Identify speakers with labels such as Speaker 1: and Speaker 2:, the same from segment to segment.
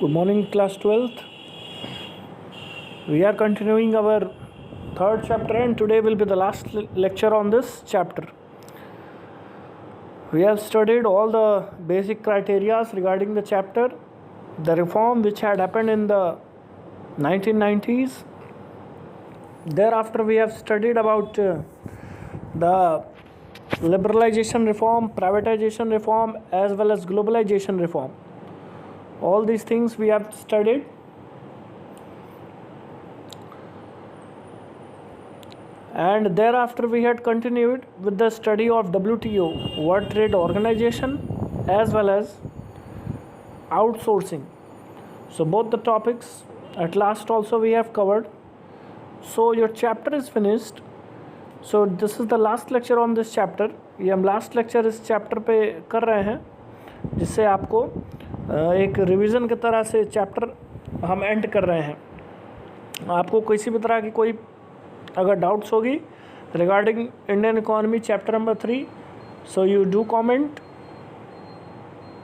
Speaker 1: Good morning, class 12th. We are continuing our third chapter, and today will be the last lecture on this chapter. We have studied all the basic criteria regarding the chapter, the reform which had happened in the 1990s. Thereafter, we have studied about the liberalization reform, privatization reform, as well as globalization reform. All these things we have studied. And thereafter we had continued with the study of WTO, World Trade Organization, as well as outsourcing. So both the topics at last also we have covered. So your chapter is finished. So this is the last lecture on this chapter. ये हम last lecture इस chapter पे कर रहे हैं, जिससे आपको एक रिवीजन की तरह से चैप्टर हम एंड कर रहे हैं. आपको किसी भी तरह की कोई अगर डाउट्स होगी regarding Indian economy chapter number 3, so you do comment.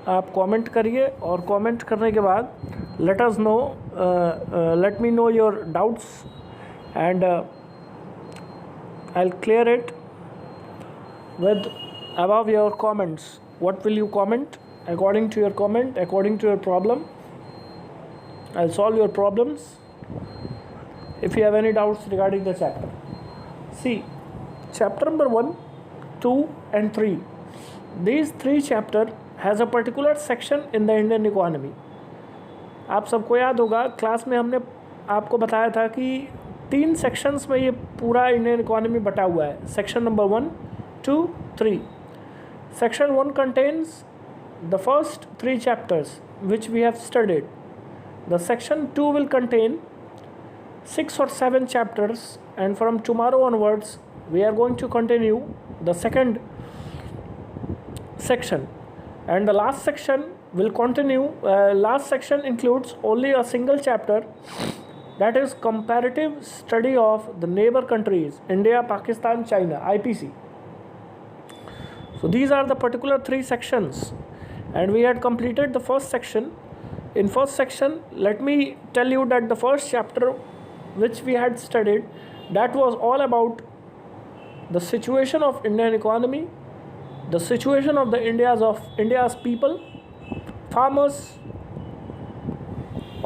Speaker 1: आप कमेंट करिए और कमेंट करने के बाद let us know, let me know your doubts and I will clear it with above your comments. What will you comment? According to your comment, according to your problem, I'll solve your problems if you have any doubts regarding the chapter. See, chapter number 1, 2 and 3, these three chapter has a particular section in the Indian economy. आप सबको याद होगा class में हमने आपको बताया था कि 3 सेक्शंस में ये पूरा इंडियन इकोनॉमी बटा हुआ है. Section number 1, 2, 3. Section 1 contains the first 3 chapters which we have studied. The section 2 will contain 6 or 7 chapters, and from tomorrow onwards we are going to continue the second section, and the last section will continue. Last section includes only a single chapter, that is comparative study of the neighbor countries India, Pakistan, China, IPC. So these are the particular 3 sections, and we had completed the first section. In first section, let me tell you that the first chapter which we had studied, that was all about the situation of Indian economy, the situation of the India's people, farmers,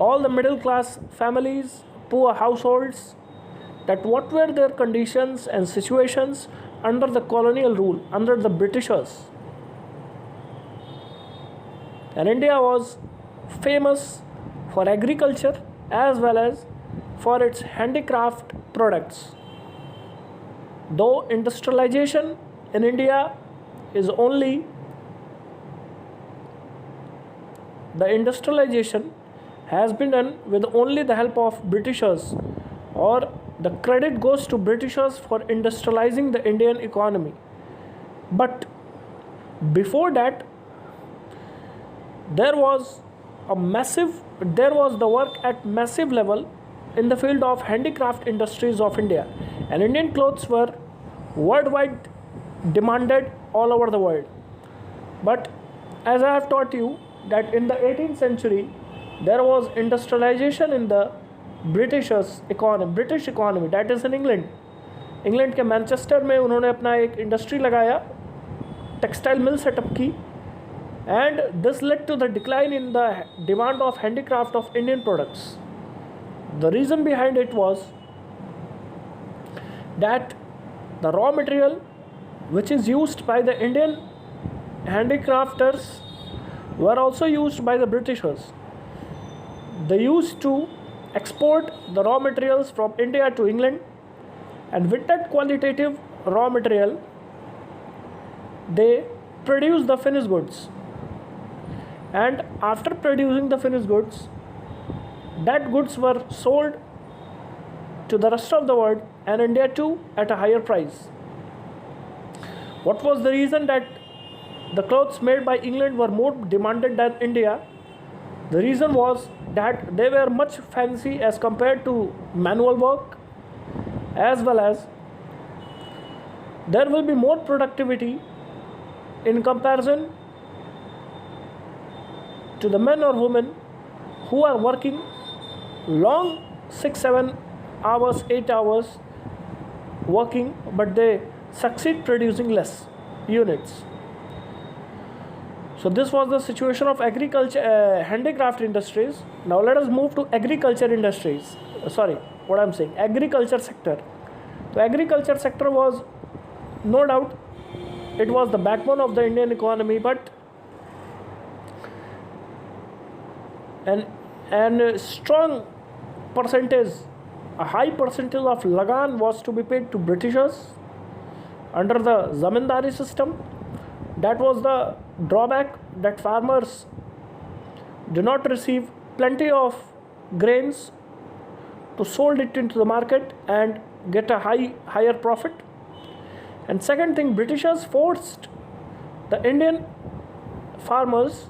Speaker 1: all the middle class families, poor households, that what were their conditions and situations under the colonial rule, under the Britishers. And India was famous for agriculture as well as for its handicraft products. Though industrialization in India is only, the industrialization has been done with only the help of Britishers, or the credit goes to Britishers for industrializing the Indian economy. But before that, there was the work at massive level in the field of handicraft industries of India, and Indian clothes were worldwide demanded all over the world. But as I have taught you that in the 18th century there was industrialization in the British economy, that is in England के Manchester में उन्होंने अपना एक industry लगाया, textile mill setup की, and this led to the decline in the demand of handicraft of Indian products. The reason behind it was that the raw material which is used by the Indian handicrafters were also used by the Britishers. They used to export the raw materials from India to England, and with that qualitative raw material they produce the finished goods, and after producing the finished goods, that goods were sold to the rest of the world and India too at a higher price. What was the reason that the clothes made by England were more demanded than India? The reason was that they were much fancy as compared to manual work, as well as there will be more productivity in comparison to the men or women who are working long 6, 7 hours, 8 hours working, but they succeed producing less units. So this was the situation of agriculture, handicraft industries. Now let us move to agriculture industries. Agriculture sector. The agriculture sector was, no doubt, it was the backbone of the Indian economy, but a strong percentage, a high percentage of lagan was to be paid to Britishers under the zamindari system. That was the drawback, that farmers do not receive plenty of grains to sold it into the market and get a higher profit. And second thing, Britishers forced the Indian farmers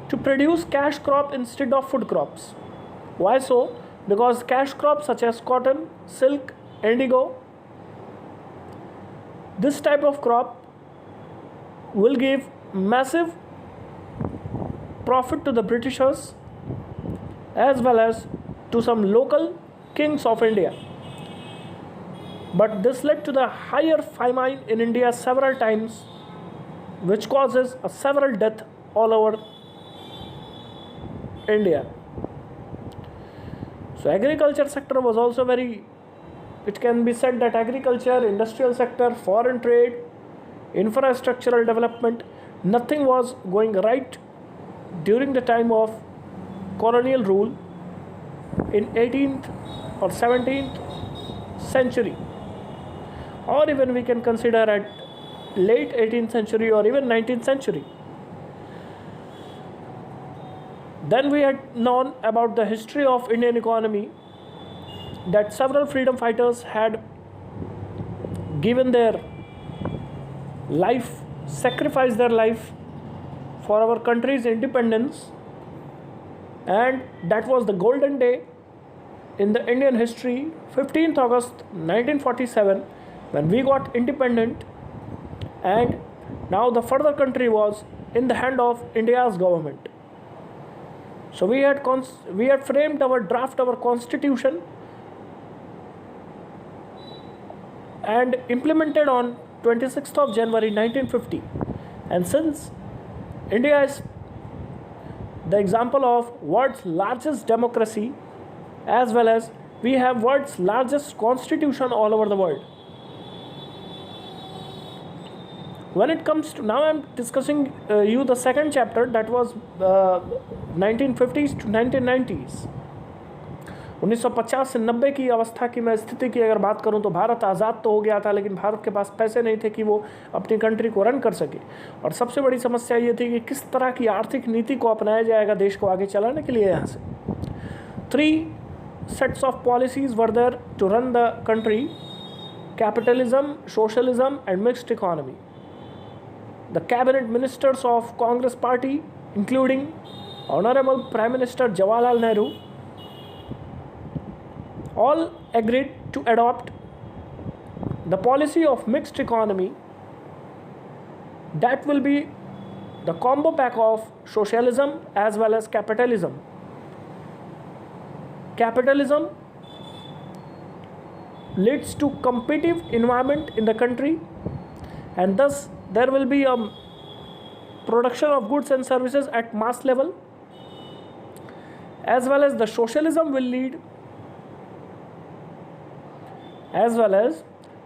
Speaker 1: to produce cash crop instead of food crops. Why so? Because cash crops such as cotton, silk, indigo, this type of crop will give massive profit to the Britishers as well as to some local kings of India. But this led to the higher famine in India several times, which causes a several death all over India. So agriculture sector was also very, it can be said that agriculture, industrial sector, foreign trade, infrastructural development, nothing was going right during the time of colonial rule in 18th or 17th century, or even we can consider at late 18th century or even 19th century. Then we had known about the history of Indian economy, that several freedom fighters had given their life, sacrificed their life for our country's independence, and that was the golden day in the Indian history, 15th August 1947, when we got independent, and now the further country was in the hand of India's government. So we had framed our constitution and implemented on 26th of January 1950. And since India is the example of world's largest democracy, as well as we have world's largest constitution all over the world. When it comes to, now I am discussing you the second chapter, that was 1950s to 1990s. 1950 से 90 की अवस्था की मैं स्थिति की अगर बात करूं तो भारत आज़ाद तो हो गया था, लेकिन भारत के पास पैसे नहीं थे कि वो अपनी कंट्री को रन कर सके। और सबसे बड़ी समस्या ये थी कि किस तरह की आर्थिक नीति को अपनाया जाएगा देश को आगे चलाने के लिए। यहाँ से 3 sets of policies were there to run the country: capitalism, socialism and mixed economy. The cabinet ministers of Congress party, including Honorable Prime Minister Jawaharlal Nehru, all agreed to adopt the policy of mixed economy, that will be the combo pack of socialism as well as capitalism. Capitalism leads to competitive environment in the country, and thus there will be a production of goods and services at mass level, as well as the socialism will lead, as well as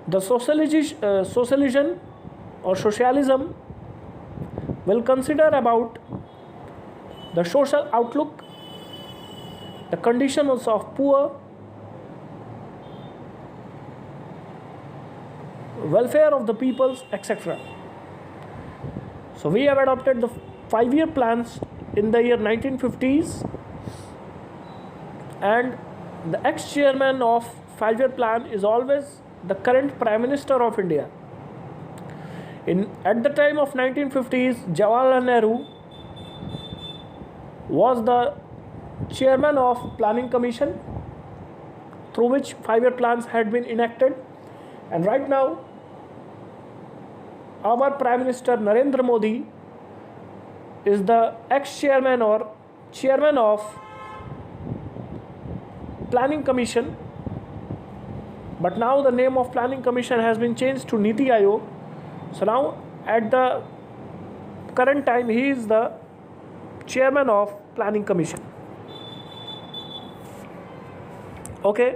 Speaker 1: the socialism or socialism will consider about the social outlook, the conditions of poor, welfare of the peoples, etc. So we have adopted the 5-year plans in the year 1950s, and the ex-chairman of 5-year plan is always the current Prime Minister of India. At the time of 1950s, Jawaharlal Nehru was the chairman of Planning Commission, through which 5-year plans had been enacted, and right now our Prime Minister Narendra Modi is the ex-chairman or chairman of Planning Commission, but now the name of Planning Commission has been changed to Niti Aayog. So now at the current time he is the chairman of Planning Commission. Okay,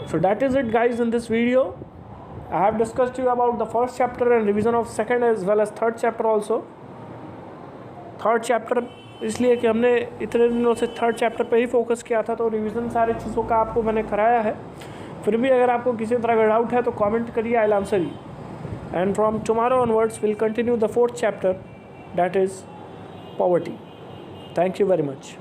Speaker 1: so that is it guys in this video. I have discussed to you about the first chapter and revision of second as well as third chapter also. Third chapter इसलिए कि हमने इतने दिनों से third chapter पे ही focus किया था, तो रिवीजन सारी चीज़ों का आपको मैंने कराया है. फिर भी अगर आपको किसी तरह का डाउट है तो कमेंट करिए, I will answer you. And from tomorrow onwards will continue the fourth chapter, that is poverty. Thank you very much.